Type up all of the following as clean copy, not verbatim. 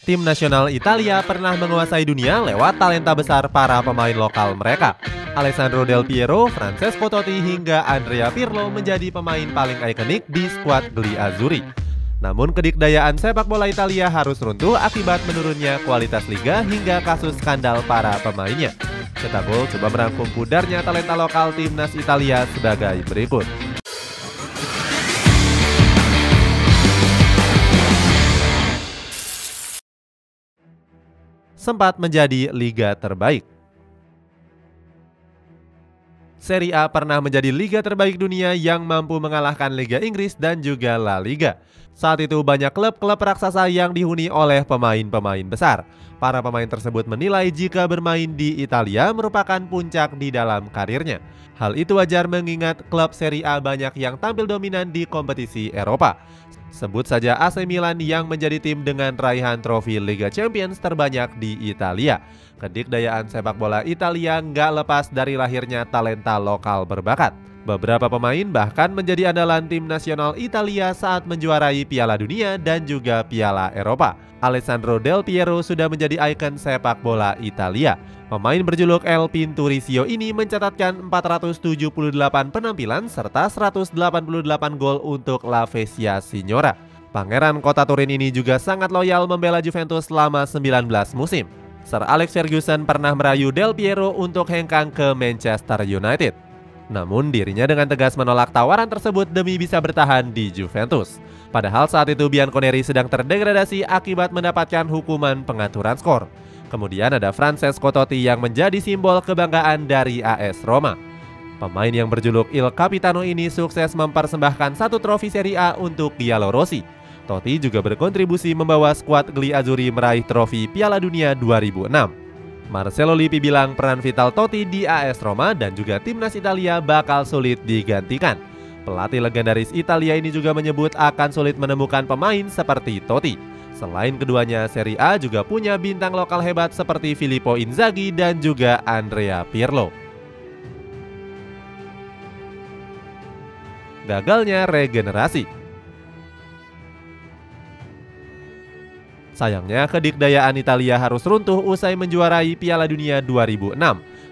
Tim nasional Italia pernah menguasai dunia lewat talenta besar para pemain lokal mereka. Alessandro Del Piero, Francesco Totti hingga Andrea Pirlo menjadi pemain paling ikonik di skuad Gli Azzurri. Namun kedikdayaan sepak bola Italia harus runtuh akibat menurunnya kualitas liga hingga kasus skandal para pemainnya. Cetak Gol coba merangkum pudarnya talenta lokal timnas Italia sebagai berikut. Sempat menjadi liga terbaik. Serie A pernah menjadi liga terbaik dunia yang mampu mengalahkan Liga Inggris dan juga La Liga. Saat itu banyak klub-klub raksasa yang dihuni oleh pemain-pemain besar. Para pemain tersebut menilai jika bermain di Italia merupakan puncak di dalam karirnya. Hal itu wajar mengingat klub Serie A banyak yang tampil dominan di kompetisi Eropa. Sebut saja AC Milan yang menjadi tim dengan raihan trofi Liga Champions terbanyak di Italia. Kedikdayaan sepak bola Italia nggak lepas dari lahirnya talenta lokal berbakat. Beberapa pemain bahkan menjadi andalan tim nasional Italia saat menjuarai Piala Dunia dan juga Piala Eropa. Alessandro Del Piero sudah menjadi ikon sepak bola Italia. Pemain berjuluk El Pinturicchio ini mencatatkan 478 penampilan serta 188 gol untuk La Spezia Signora. Pangeran kota Turin ini juga sangat loyal membela Juventus selama 19 musim. Sir Alex Ferguson pernah merayu Del Piero untuk hengkang ke Manchester United. Namun dirinya dengan tegas menolak tawaran tersebut demi bisa bertahan di Juventus. Padahal saat itu Bianconeri sedang terdegradasi akibat mendapatkan hukuman pengaturan skor. Kemudian ada Francesco Totti yang menjadi simbol kebanggaan dari AS Roma. Pemain yang berjuluk Il Capitano ini sukses mempersembahkan satu trofi Serie A untuk Giallorossi. Totti juga berkontribusi membawa skuad Gli Azzurri meraih trofi Piala Dunia 2006. Marcelo Lippi bilang peran vital Totti di AS Roma dan juga timnas Italia bakal sulit digantikan. Pelatih legendaris Italia ini juga menyebut akan sulit menemukan pemain seperti Totti. Selain keduanya, Serie A juga punya bintang lokal hebat seperti Filippo Inzaghi dan juga Andrea Pirlo. Gagalnya regenerasi. Sayangnya kedikdayaan Italia harus runtuh usai menjuarai Piala Dunia 2006.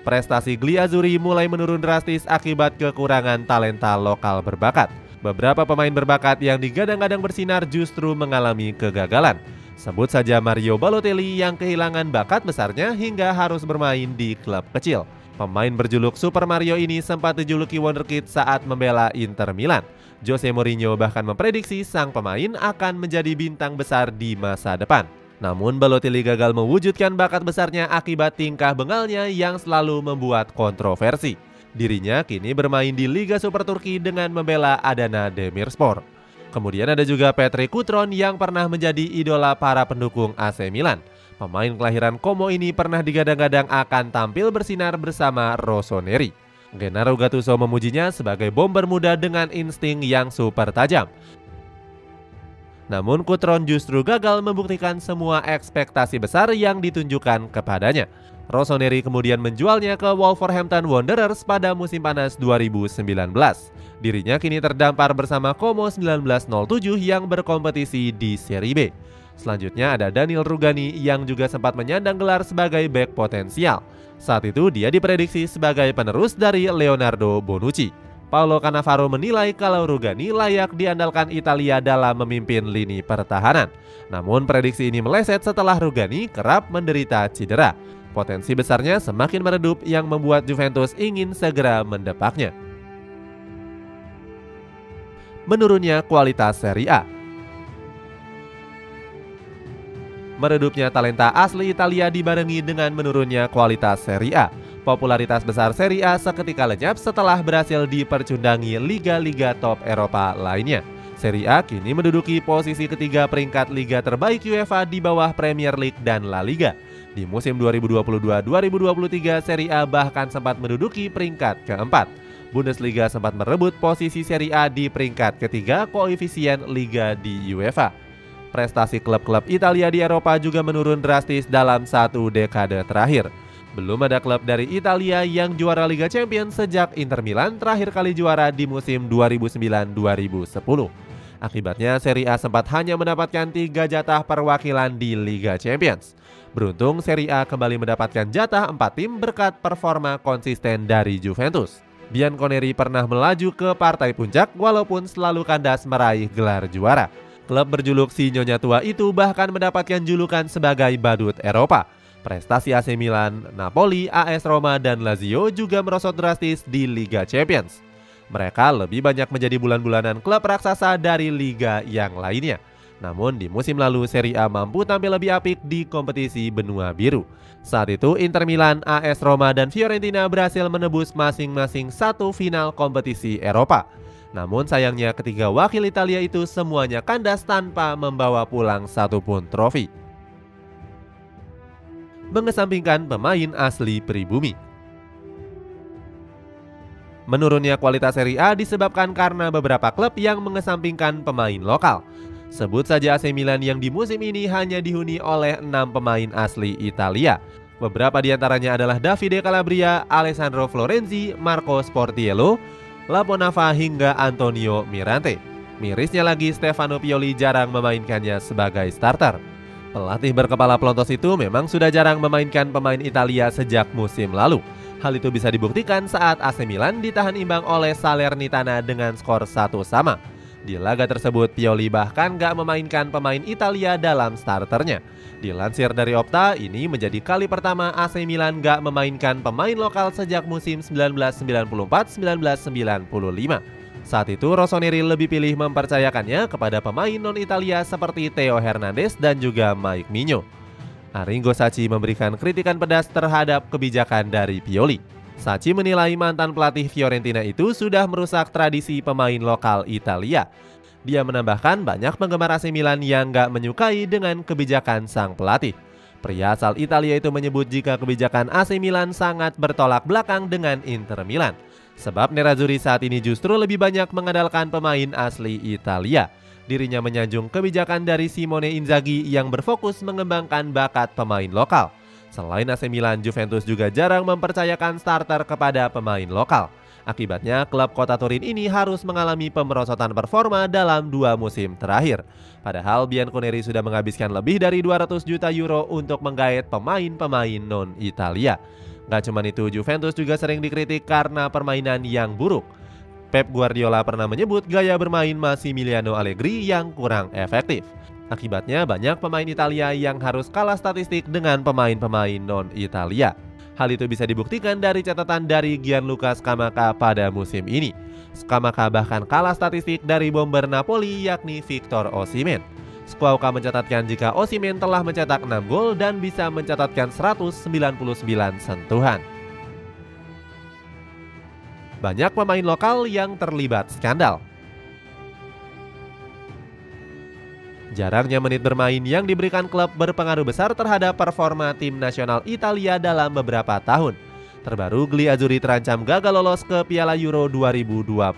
Prestasi Gli Azzurri mulai menurun drastis akibat kekurangan talenta lokal berbakat. Beberapa pemain berbakat yang digadang-gadang bersinar justru mengalami kegagalan. Sebut saja Mario Balotelli yang kehilangan bakat besarnya hingga harus bermain di klub kecil. Pemain berjuluk Super Mario ini sempat dijuluki Wonderkid saat membela Inter Milan. Jose Mourinho bahkan memprediksi sang pemain akan menjadi bintang besar di masa depan. Namun Balotelli gagal mewujudkan bakat besarnya akibat tingkah bengalnya yang selalu membuat kontroversi. Dirinya kini bermain di Liga Super Turki dengan membela Adana Demirspor. Kemudian ada juga Patrick Cutrone yang pernah menjadi idola para pendukung AC Milan. Pemain kelahiran Como ini pernah digadang-gadang akan tampil bersinar bersama Rossoneri. Gennaro Gattuso memujinya sebagai bomber muda dengan insting yang super tajam. Namun Cutrone justru gagal membuktikan semua ekspektasi besar yang ditunjukkan kepadanya. Rossoneri kemudian menjualnya ke Wolverhampton Wanderers pada musim panas 2019. Dirinya kini terdampar bersama Como 1907 yang berkompetisi di Serie B. Selanjutnya ada Daniel Rugani yang juga sempat menyandang gelar sebagai bek potensial. Saat itu dia diprediksi sebagai penerus dari Leonardo Bonucci. Paolo Cannavaro menilai kalau Rugani layak diandalkan Italia dalam memimpin lini pertahanan. Namun prediksi ini meleset setelah Rugani kerap menderita cedera. Potensi besarnya semakin meredup yang membuat Juventus ingin segera mendepaknya. Menurunnya kualitas Serie A. Meredupnya talenta asli Italia dibarengi dengan menurunnya kualitas Serie A. Popularitas besar Serie A seketika lenyap setelah berhasil dipercundangi liga-liga top Eropa lainnya. Serie A kini menduduki posisi ketiga peringkat liga terbaik UEFA di bawah Premier League dan La Liga. Di musim 2022-2023, Serie A bahkan sempat menduduki peringkat keempat. Bundesliga sempat merebut posisi Serie A di peringkat ketiga koefisien liga di UEFA. Prestasi klub-klub Italia di Eropa juga menurun drastis dalam satu dekade terakhir. Belum ada klub dari Italia yang juara Liga Champions sejak Inter Milan terakhir kali juara di musim 2009-2010. Akibatnya Serie A sempat hanya mendapatkan 3 jatah perwakilan di Liga Champions. Beruntung Serie A kembali mendapatkan jatah 4 tim berkat performa konsisten dari Juventus. Bianconeri pernah melaju ke partai puncak walaupun selalu kandas meraih gelar juara. Klub berjuluk si Nyonya Tua itu bahkan mendapatkan julukan sebagai badut Eropa. Prestasi AC Milan, Napoli, AS Roma, dan Lazio juga merosot drastis di Liga Champions. Mereka lebih banyak menjadi bulan-bulanan klub raksasa dari liga yang lainnya. Namun di musim lalu Serie A mampu tampil lebih apik di kompetisi benua biru. Saat itu Inter Milan, AS Roma, dan Fiorentina berhasil menebus masing-masing satu final kompetisi Eropa. Namun sayangnya ketiga wakil Italia itu semuanya kandas tanpa membawa pulang satupun trofi. Mengesampingkan pemain asli pribumi. Menurunnya kualitas Serie A disebabkan karena beberapa klub yang mengesampingkan pemain lokal. Sebut saja AC Milan yang di musim ini hanya dihuni oleh 6 pemain asli Italia. Beberapa di antaranya adalah Davide Calabria, Alessandro Florenzi, Marco Sportiello, Laponava hingga Antonio Mirante. Mirisnya lagi Stefano Pioli jarang memainkannya sebagai starter. Pelatih berkepala pelontos itu memang sudah jarang memainkan pemain Italia sejak musim lalu. Hal itu bisa dibuktikan saat AC Milan ditahan imbang oleh Salernitana dengan skor 1-1. Di laga tersebut Pioli bahkan gak memainkan pemain Italia dalam starternya. Dilansir dari Opta, ini menjadi kali pertama AC Milan gak memainkan pemain lokal sejak musim 1994-1995. Saat itu Rossoneri lebih pilih mempercayakannya kepada pemain non-Italia seperti Theo Hernandez dan juga Mike Migno. Arrigo Sacchi memberikan kritikan pedas terhadap kebijakan dari Pioli. Sacchi menilai mantan pelatih Fiorentina itu sudah merusak tradisi pemain lokal Italia. Dia menambahkan banyak penggemar AC Milan yang gak menyukai dengan kebijakan sang pelatih. Pria asal Italia itu menyebut jika kebijakan AC Milan sangat bertolak belakang dengan Inter Milan. Sebab Nerazzurri saat ini justru lebih banyak mengandalkan pemain asli Italia. Dirinya menyanjung kebijakan dari Simone Inzaghi yang berfokus mengembangkan bakat pemain lokal. Selain AC Milan, Juventus juga jarang mempercayakan starter kepada pemain lokal. Akibatnya, klub kota Turin ini harus mengalami pemerosotan performa dalam 2 musim terakhir. Padahal Bianconeri sudah menghabiskan lebih dari 200 juta euro untuk menggait pemain-pemain non-Italia. Gak cuma itu, Juventus juga sering dikritik karena permainan yang buruk. Pep Guardiola pernah menyebut gaya bermain Massimiliano Allegri yang kurang efektif. Akibatnya banyak pemain Italia yang harus kalah statistik dengan pemain-pemain non-Italia. Hal itu bisa dibuktikan dari catatan dari Gianluca Scamacca pada musim ini. Scamacca bahkan kalah statistik dari bomber Napoli yakni Victor Osimhen. Scamacca mencatatkan jika Osimhen telah mencetak 6 gol dan bisa mencatatkan 199 sentuhan. Banyak pemain lokal yang terlibat skandal. Jarangnya menit bermain yang diberikan klub berpengaruh besar terhadap performa tim nasional Italia dalam beberapa tahun. Terbaru, Gli Azzurri terancam gagal lolos ke Piala Euro 2024.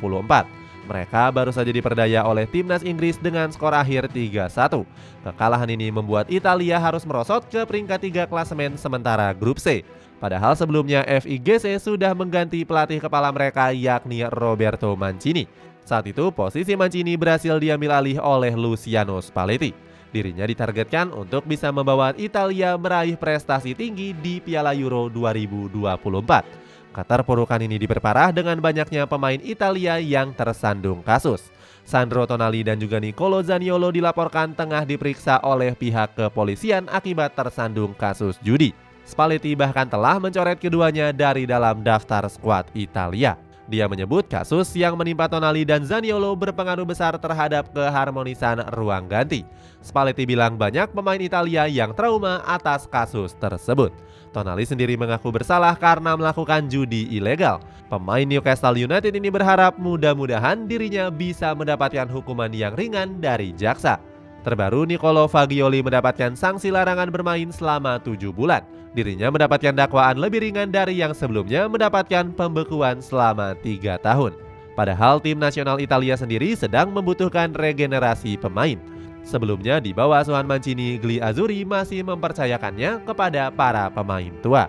Mereka baru saja diperdaya oleh timnas Inggris dengan skor akhir 3-1. Kekalahan ini membuat Italia harus merosot ke peringkat 3 klasemen sementara grup C. Padahal sebelumnya FIGC sudah mengganti pelatih kepala mereka yakni Roberto Mancini. Saat itu posisi Mancini berhasil diambil alih oleh Luciano Spalletti. Dirinya ditargetkan untuk bisa membawa Italia meraih prestasi tinggi di Piala Euro 2024. Keterpurukan ini diperparah dengan banyaknya pemain Italia yang tersandung kasus. Sandro Tonali dan juga Nicolo Zaniolo dilaporkan tengah diperiksa oleh pihak kepolisian akibat tersandung kasus judi. Spalletti bahkan telah mencoret keduanya dari dalam daftar skuad Italia. Dia menyebut kasus yang menimpa Tonali dan Zaniolo berpengaruh besar terhadap keharmonisan ruang ganti. Spalletti bilang banyak pemain Italia yang trauma atas kasus tersebut. Tonali sendiri mengaku bersalah karena melakukan judi ilegal. Pemain Newcastle United ini berharap mudah-mudahan dirinya bisa mendapatkan hukuman yang ringan dari jaksa. Terbaru, Nicolo Fagioli mendapatkan sanksi larangan bermain selama 7 bulan. Dirinya mendapatkan dakwaan lebih ringan dari yang sebelumnya mendapatkan pembekuan selama 3 tahun. Padahal tim nasional Italia sendiri sedang membutuhkan regenerasi pemain. Sebelumnya di bawah asuhan Mancini, Gli Azzurri masih mempercayakannya kepada para pemain tua.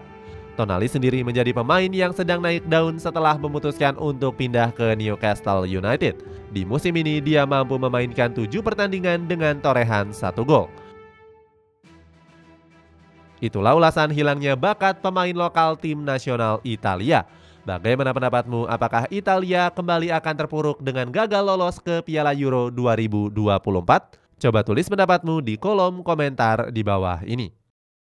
Tonali sendiri menjadi pemain yang sedang naik daun setelah memutuskan untuk pindah ke Newcastle United. Di musim ini dia mampu memainkan 7 pertandingan dengan torehan 1 gol. Itulah ulasan hilangnya bakat pemain lokal tim nasional Italia. Bagaimana pendapatmu? Apakah Italia kembali akan terpuruk dengan gagal lolos ke Piala Euro 2024? Coba tulis pendapatmu di kolom komentar di bawah ini.